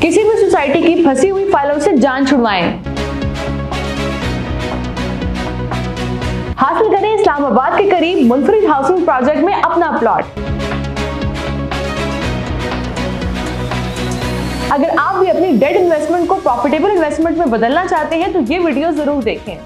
किसी भी सोसाइटी की फंसी हुई फाइलों से जान छुड़वाएं। हासिल करें इस्लामाबाद के करीब मुनफरिद हाउसिंग प्रोजेक्ट में अपना प्लॉट। अगर आप भी अपनी डेड इन्वेस्टमेंट को प्रॉफिटेबल इन्वेस्टमेंट में बदलना चाहते हैं तो ये वीडियो जरूर देखें।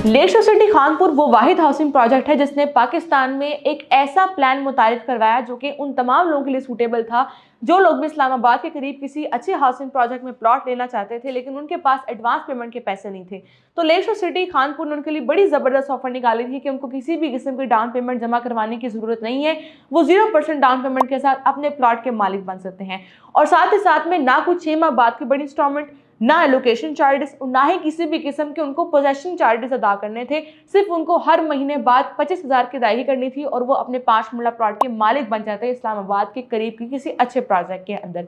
लेक शोर सिटी खानपुर वो वाहिद हाउसिंग प्रोजेक्ट है जिसने पाकिस्तान में एक ऐसा प्लान मुतारिफ करवाया जो कि उन तमाम लोगों के लिए सूटेबल था जो लोग भी इस्लामाबाद के करीब किसी अच्छे हाउसिंग प्रोजेक्ट में प्लॉट लेना चाहते थे लेकिन उनके पास एडवांस पेमेंट के पैसे नहीं थे। तो लेक शोर सिटी खानपुर ने उनके लिए बड़ी ज़बरदस्त ऑफर निकाली थी कि उनको किसी भी किस्म की डाउन पेमेंट जमा करवाने की ज़रूरत नहीं है, वो 0% डाउन पेमेंट के साथ अपने प्लॉट के मालिक बन सकते हैं। और साथ ही साथ में ना कुछ 6 माह बाद की बड़ी इंस्टॉलमेंट, ना एलोकेशन चार्जेस, ना ही किसी भी किस्म के उनको पोजेशन चार्जेस अदा करने थे। सिर्फ उनको हर महीने बाद 25,000 की अदायगी करनी थी और वो अपने 5 मरला प्लॉट के मालिक बन जाते हैं इस्लामाबाद के करीब की किसी अच्छे प्रोजेक्ट के अंदर।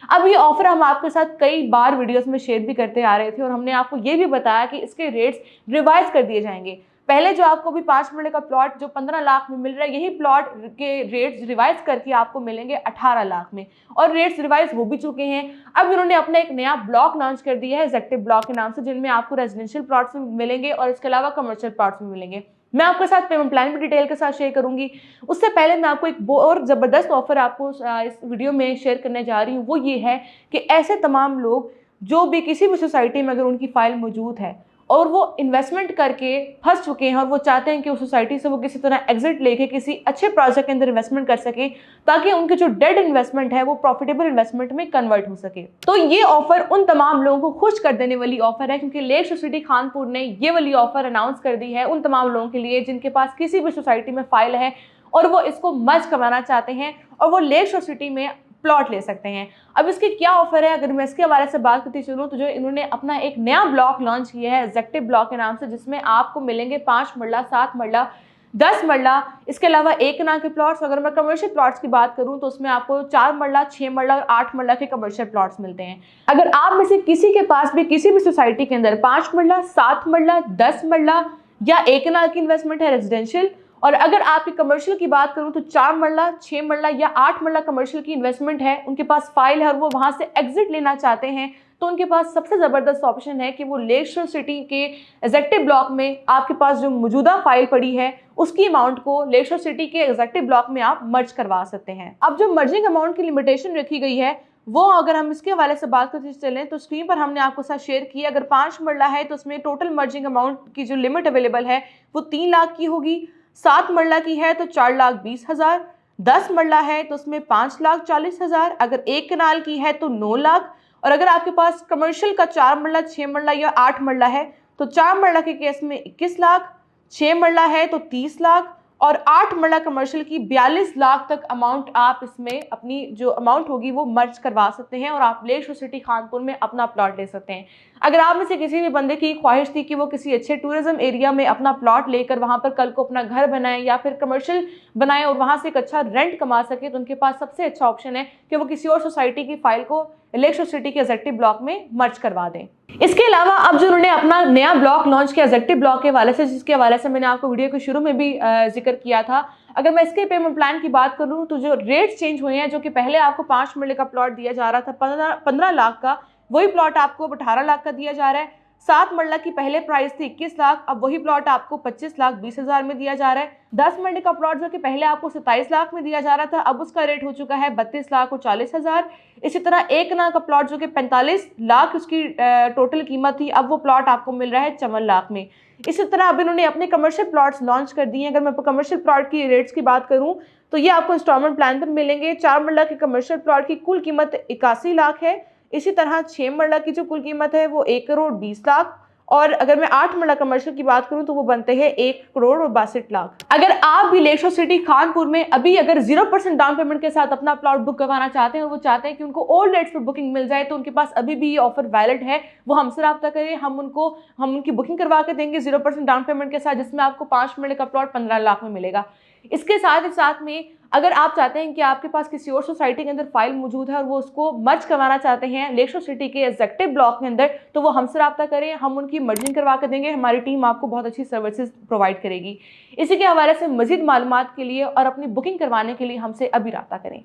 अब ये ऑफर हम आपके साथ कई बार वीडियोस में शेयर भी करते आ रहे थे और हमने आपको ये भी बताया कि इसके रेट्स रिवाइज कर दिए जाएंगे। पहले जो आपको भी 5 मरले का प्लॉट जो 15 लाख में मिल रहा है, यही प्लॉट के रेट्स रिवाइज करके आपको मिलेंगे 18 लाख में, और रेट्स रिवाइज हो भी चुके हैं। अब इन्होंने अपना एक नया ब्लॉक लॉन्च कर दिया है एग्जेक्टिव ब्लॉक के नाम से, जिनमें आपको रेजिडेंशियल प्लॉट्स में मिलेंगे और इसके अलावा कमर्शियल प्लॉट्स में मिलेंगे। मैं आपके साथ पेमेंट प्लान भी डिटेल के साथ शेयर करूंगी। उससे पहले मैं आपको एक और ज़बरदस्त ऑफर आपको इस वीडियो में शेयर करने जा रही हूँ। वो ये है कि ऐसे तमाम लोग जो भी किसी भी सोसाइटी में अगर उनकी फाइल मौजूद है और वो इन्वेस्टमेंट करके फंस चुके हैं और वो चाहते हैं कि उस सोसाइटी से वो किसी तरह एग्जिट लेके किसी अच्छे प्रोजेक्ट के अंदर इन्वेस्टमेंट कर सके ताकि उनकी जो डेड इन्वेस्टमेंट है वो प्रॉफिटेबल इन्वेस्टमेंट में कन्वर्ट हो सके। तो ये ऑफर उन तमाम लोगों को खुश कर देने वाली ऑफर है क्योंकि लेक शोर सिटी खानपुर ने ये वाली ऑफर अनाउंस कर दी है उन तमाम लोगों के लिए जिनके पास किसी भी सोसाइटी में फाइल है और वो इसको मर्ज करवाना चाहते हैं और वो लेक शोर सिटी में प्लॉट ले सकते हैं। अब इसकी क्या ऑफर है, अगर मैं इसके हवाले से बात करती चलूँ तो जो इन्होंने अपना एक नया ब्लॉक लॉन्च किया है एग्जेक्टिव ब्लॉक के नाम से, जिसमें आपको मिलेंगे 5 मरला, 7 मरला, 10 मरला, इसके अलावा 1 कनाल के प्लॉट्स। अगर मैं कमर्शियल प्लॉट्स की बात करूं तो उसमें आपको 4 मरला, 6 मरला और 8 मरला के कमर्शियल प्लॉट्स मिलते हैं। अगर आप में से किसी के पास भी किसी भी सोसाइटी के अंदर 5 मरला, 7 मरला, 10 मरला या 1 कनाल की इन्वेस्टमेंट है रेजिडेंशियल, और अगर आपकी कमर्शियल की बात करूं तो 4 मरला, 6 मरला या 8 मरला कमर्शियल की इन्वेस्टमेंट है, उनके पास फाइल है और वो वहां से एग्जिट लेना चाहते हैं, तो उनके पास सबसे ज़बरदस्त ऑप्शन है कि वो लेक शोर सिटी के एग्जेक्टिव ब्लॉक में आपके पास जो मौजूदा फाइल पड़ी है उसकी अमाउंट को लेक शोर सिटी के एग्जेक्टिव ब्लॉक में आप मर्ज करवा सकते हैं। अब जो मर्जिंग अमाउंट की लिमिटेशन रखी गई है वो अगर हम इसके हवाले से बात करते चलें तो स्क्रीन पर हमने आपको साथ शेयर किया। अगर 5 मरला है तो उसमें टोटल मर्जिंग अमाउंट की जो लिमिट अवेलेबल है वो 3 लाख की होगी। 7 मरला की है तो 4,20,000, 10 मरला है तो उसमें 5,40,000, अगर 1 कनाल की है तो 9 लाख, और अगर आपके पास कमर्शियल का 4 मरला, 6 मरला या 8 मरला है तो 4 मरला के केस में 21 लाख, 6 मरला है तो 30 लाख और 8 मरला कमर्शियल की 42 लाख तक अमाउंट आप इसमें अपनी जो अमाउंट होगी वो मर्ज करवा सकते हैं और आप लेक शोर सिटी खानपुर में अपना प्लॉट ले सकते हैं। अगर आप में से किसी भी बंदे की ख्वाहिश थी कि वो किसी अच्छे टूरिज्म एरिया में अपना प्लॉट लेकर वहां पर कल को अपना घर बनाए या फिर कमर्शियल बनाए और वहां से एक अच्छा रेंट कमा सके, तो उनके पास सबसे अच्छा ऑप्शन है कि वो किसी और सोसाइटी की फाइल को लेक शोर सिटी के एग्जेक्टिव ब्लॉक में मर्ज करवा दें। इसके अलावा अब जो उन्होंने अपना नया ब्लॉक लॉन्च किया एग्जेक्टिव ब्लॉक के हवाले से, जिसके हवाले से मैंने आपको वीडियो के शुरू में भी जिक्र किया था, अगर मैं इसके पेमेंट प्लान की बात करूं तो जो रेट्स चेंज हुए हैं, जो कि पहले आपको 5 मरले का प्लॉट दिया जा रहा था 15 लाख का, वही प्लॉट आपको 18 लाख का दिया जा रहा है। 7 मरला की पहले प्राइस थी 21 लाख, अब वही प्लॉट आपको 25,20,000 में दिया जा रहा है। 10 मरले का प्लॉट जो कि पहले आपको 27 लाख में दिया जा रहा था, अब उसका रेट हो चुका है 32 लाख और 40,000। इसी तरह 1 कनाल का प्लॉट जो कि 45 लाख उसकी टोटल कीमत थी, अब वो प्लॉट आपको मिल रहा है 54 लाख में। इसी तरह अब इन्होंने अपने कमर्शियल प्लॉट्स लॉन्च कर दिए हैं। अगर मैं कमर्शियल प्लॉट की रेट्स की बात करूं तो ये आपको इंस्टॉलमेंट प्लान पर मिलेंगे। 4 मरला के कमर्शियल प्लॉट की कुल कीमत 81 लाख है। इसी तरह 6 मरला की जो कुल कीमत है वो 1,20,00,000, और अगर मैं 8 मरला कमर्शियल की बात करूं तो वो बनते हैं 1,62,00,000। अगर आप भी लेक शोर सिटी खानपुर में अभी अगर 0% डाउन पेमेंट के साथ अपना प्लॉट बुक करवाना चाहते हैं और वो चाहते हैं कि उनको ओल्ड रेट्स पर बुकिंग मिल जाए, तो उनके पास अभी भी ये ऑफर वैलिड है। वो हमसे रब्ता करें, हम उनकी बुकिंग करवा के देंगे 0% डाउन पेमेंट के साथ, जिसमें आपको 5 मरले का प्लॉट 15 लाख में मिलेगा। इसके साथ ही साथ में अगर आप चाहते हैं कि आपके पास किसी और सोसाइटी के अंदर फाइल मौजूद है और वो उसको मर्ज करवाना चाहते हैं लेकशोर सिटी के एग्जेक्टिव ब्लॉक के अंदर, तो वो हमसे रब्ता करें, हम उनकी मर्जिंग करवा कर देंगे। हमारी टीम आपको बहुत अच्छी सर्विसेज प्रोवाइड करेगी। इसी के हवाले से मजीद मालूमात के लिए और अपनी बुकिंग करवाने के लिए हमसे अभी रब्ता करें।